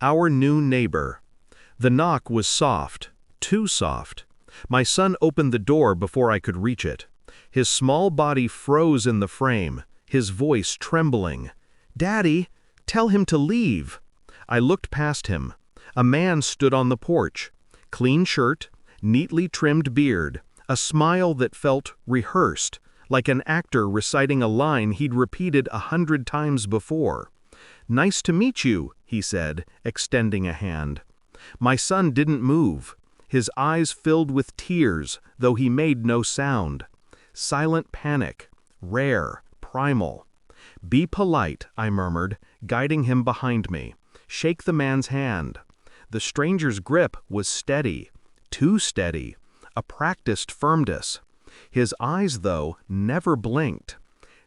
Our new neighbor. The knock was soft, too soft. My son opened the door before I could reach it. His small body froze in the frame, his voice trembling. "Daddy, tell him to leave." I looked past him. A man stood on the porch. Clean shirt, neatly trimmed beard, a smile that felt rehearsed, like an actor reciting a line he'd repeated 100 times before. "Nice to meet you," he said, extending a hand. My son didn't move. His eyes filled with tears, though he made no sound. Silent panic, rare, primal. "Be polite," I murmured, guiding him behind me. "Shake the man's hand." The stranger's grip was steady, too steady, a practiced firmness. His eyes, though, never blinked.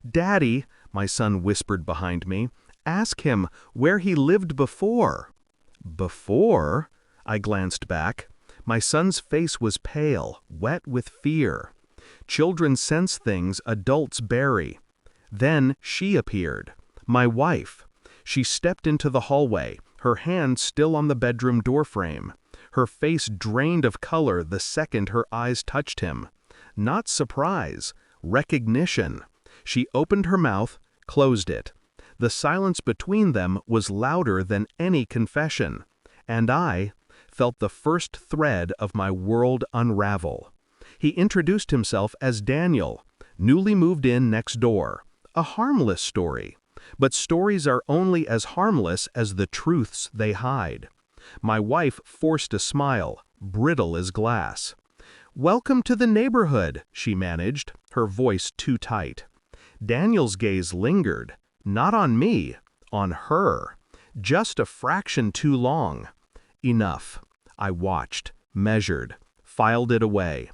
"Daddy," my son whispered behind me, "ask him where he lived before." "Before?" I glanced back. My son's face was pale, wet with fear. Children sense things adults bury. Then she appeared, my wife. She stepped into the hallway, her hand still on the bedroom doorframe. Her face drained of color the second her eyes touched him. Not surprise, recognition. She opened her mouth, closed it. The silence between them was louder than any confession, and I felt the first thread of my world unravel. He introduced himself as Daniel, newly moved in next door. A harmless story. But stories are only as harmless as the truths they hide. My wife forced a smile, brittle as glass. "Welcome to the neighborhood," she managed, her voice too tight. Daniel's gaze lingered, not on me, on her. Just a fraction too long. Enough. I watched, measured, filed it away.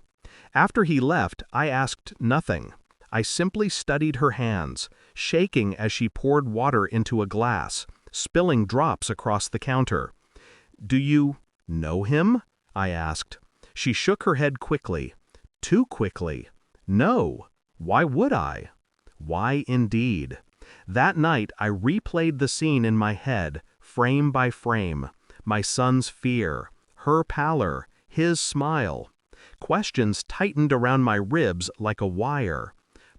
After he left, I asked nothing. I simply studied her hands, shaking as she poured water into a glass, spilling drops across the counter. "Do you know him?" I asked. She shook her head quickly. Too quickly. No. Why would I? Why indeed? That night I replayed the scene in my head, frame by frame. My son's fear, her pallor, his smile. Questions tightened around my ribs like a wire.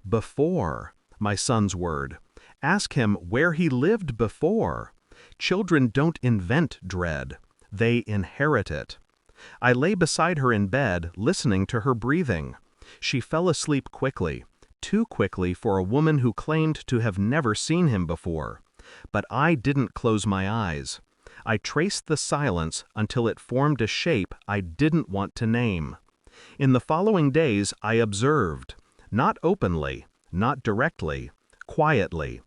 Before, my son's word. Ask him where he lived before. Children don't invent dread. They inherit it. I lay beside her in bed, listening to her breathing. She fell asleep quickly, too quickly for a woman who claimed to have never seen him before. But I didn't close my eyes. I traced the silence until it formed a shape I didn't want to name. In the following days I observed. Not openly, not directly, quietly.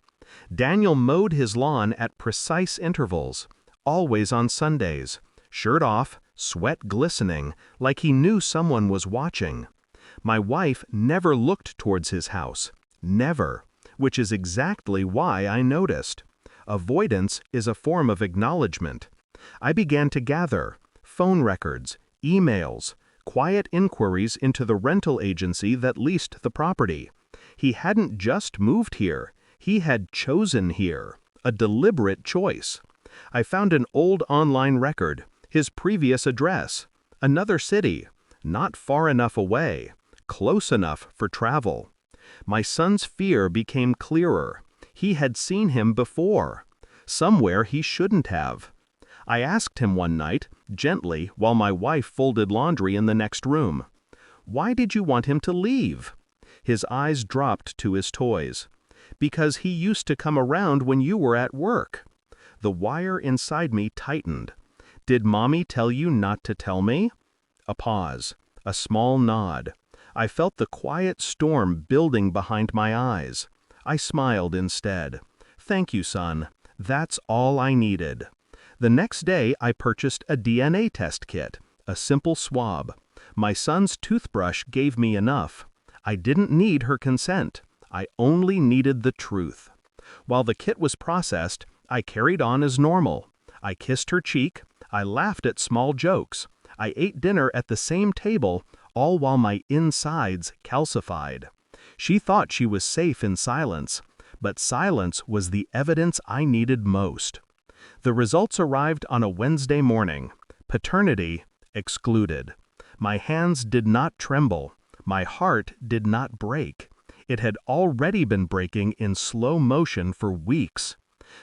Daniel mowed his lawn at precise intervals, always on Sundays, shirt off, sweat glistening, like he knew someone was watching. My wife never looked towards his house, never, which is exactly why I noticed. Avoidance is a form of acknowledgement. I began to gather phone records, emails, quiet inquiries into the rental agency that leased the property. He hadn't just moved here, he had chosen here, a deliberate choice. I found an old online record, his previous address, another city, not far enough away, close enough for travel. My son's fear became clearer. He had seen him before, somewhere he shouldn't have. I asked him one night, gently, while my wife folded laundry in the next room, "Why did you want him to leave?" His eyes dropped to his toys. "Because he used to come around when you were at work." The wire inside me tightened. "Did Mommy tell you not to tell me?" A pause, a small nod. I felt the quiet storm building behind my eyes. I smiled instead. "Thank you, son. That's all I needed." The next day I purchased a DNA test kit, a simple swab. My son's toothbrush gave me enough. I didn't need her consent. I only needed the truth. While the kit was processed, I carried on as normal. I kissed her cheek. I laughed at small jokes. I ate dinner at the same table, all while my insides calcified. She thought she was safe in silence, but silence was the evidence I needed most. The results arrived on a Wednesday morning. Paternity excluded. My hands did not tremble. My heart did not break. It had already been breaking in slow motion for weeks.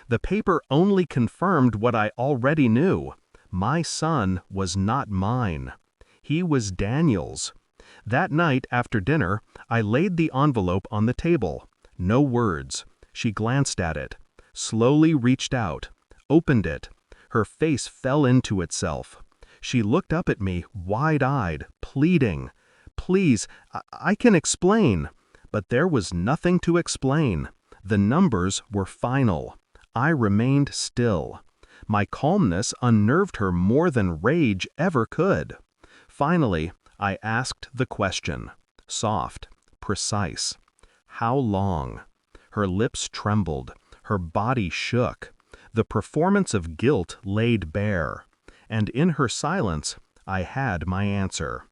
The paper only confirmed what I already knew. My son was not mine. He was Daniel's. That night after dinner, I laid the envelope on the table. No words. She glanced at it, slowly reached out, opened it. Her face fell into itself. She looked up at me, wide-eyed, pleading. Please, I can explain. But there was nothing to explain. The numbers were final. I remained still. My calmness unnerved her more than rage ever could. Finally, I asked the question. Soft, precise. How long? Her lips trembled. Her body shook. The performance of guilt laid bare. And in her silence, I had my answer.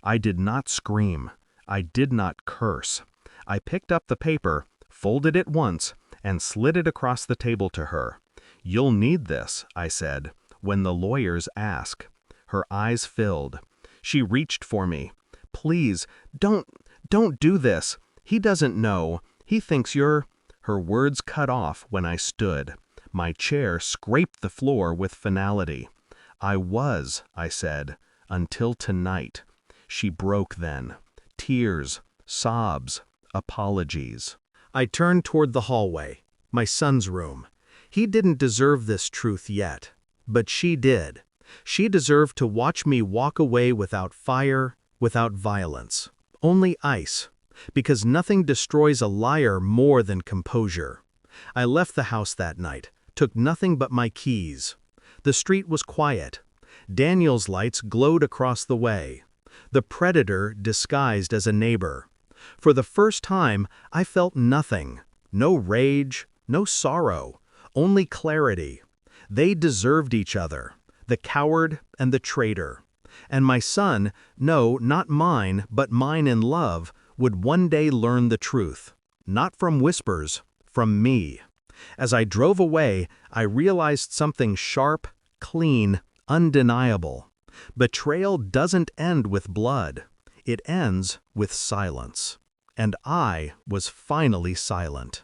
I did not scream. I did not curse. I picked up the paper, folded it once, and slid it across the table to her. "You'll need this," I said, "when the lawyers ask." Her eyes filled. She reached for me. "Please, don't do this. He doesn't know. He thinks you're—" Her words cut off when I stood. My chair scraped the floor with finality. "I was," I said, "until tonight." She broke then. Tears, sobs, apologies. I turned toward the hallway, my son's room. He didn't deserve this truth yet, but she did. She deserved to watch me walk away without fire, without violence. Only ice, because nothing destroys a liar more than composure. I left the house that night, took nothing but my keys. The street was quiet. Daniel's lights glowed across the way. The predator disguised as a neighbor. For the first time, I felt nothing. No rage, no sorrow, only clarity. They deserved each other, the coward and the traitor. And my son, no, not mine, but mine in love, would one day learn the truth. Not from whispers, from me. As I drove away, I realized something sharp, clean, undeniable. Betrayal doesn't end with blood. It ends with silence. And I was finally silent.